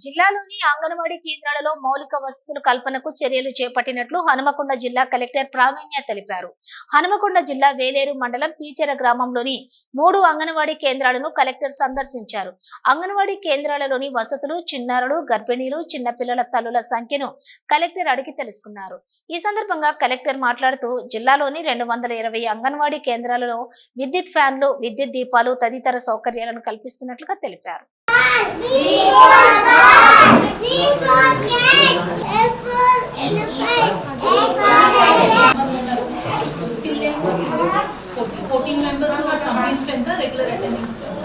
జిల్లాలోని అంగన్వాడీ కేంద్రాలలో మౌలిక వసతుల కల్పనకు చర్యలు చేపట్టినట్లు హనుమకొండ జిల్లా కలెక్టర్ ప్రావీణ్య తెలిపారు. హనుమకొండ జిల్లా వేలేరు మండలం పీచెర గ్రామంలోని 3 అంగన్వాడీ కేంద్రాలను కలెక్టర్ సందర్శించారు. అంగన్వాడీ కేంద్రాలలోని వసతులు, చిన్నారులు, గర్భిణీలు, చిన్నపిల్లల తల్లుల సంఖ్యను కలెక్టర్ అడిగి తెలుసుకున్నారు. ఈ సందర్భంగా కలెక్టర్ మాట్లాడుతూ జిల్లాలోని 220 అంగన్వాడీ కేంద్రాలలో విద్యుత్ ఫ్యాన్లు, విద్యుత్ దీపాలు తదితర సౌకర్యాలను కల్పిస్తున్నట్లుగా తెలిపారు. 14 members who are complete strength, regular attending strength.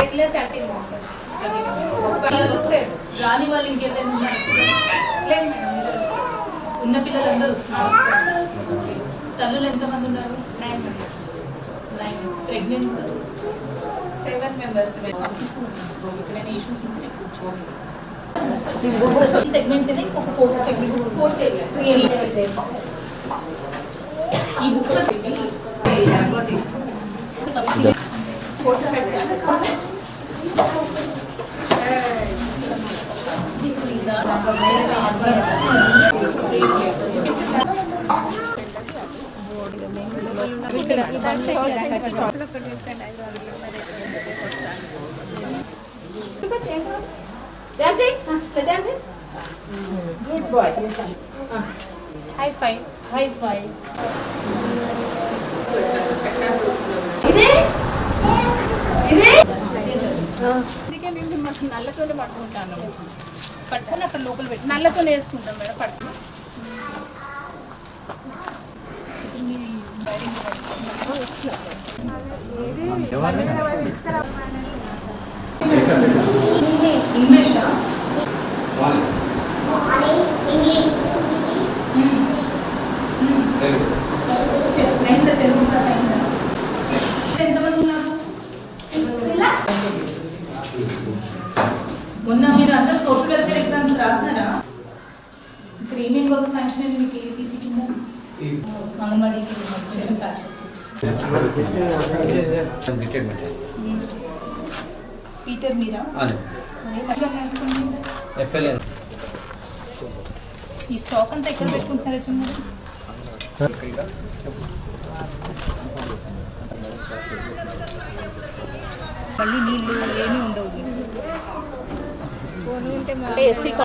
Regular 13 members. రాని వాళ్ళు ఇంకెవరైనా ఉన్నారు? లేదు. ఉన్న పిల్లలందరూ వస్తున్నారు. తల్లులు ఎంతమంది ఉన్నారు? 9 members. 9. Pregnant 7 members. ఎక్కడైనా ఇష్యూస్ ఉంటే సెగ్మెంట్స్ అనేది ఒక 4 సెగ్మెంట్ ఈ books Good boy. High five. High five. అందుకే మేము మిమ్మల్ని నల్లతోనే పట్టుకుంటాను. పట్టుకొని అక్కడ లోపల పెట్టి నల్లతోనే వేసుకుంటాం మేడం. పట్టుకుని ఇంగ్లీష్ తెలుగు ఎంతమంది ఉన్నారు? మొన్న మీరు అందరు సోషల్ వెల్ఫేర్ ఎగ్జామ్స్ రాసినారా? ఇక్కడ ఏమేమి వర్క్ శాంక్షన్ అని మీకు ఏది తీసుకుందా? అంగన్వాడీకి పీటర్ మీరా? ఈ స్టాక్ అంతా ఎక్కడ పెట్టుకుంటున్నారా? చిన్నది మళ్ళీ నీళ్ళు ఏమీ ఉండవు.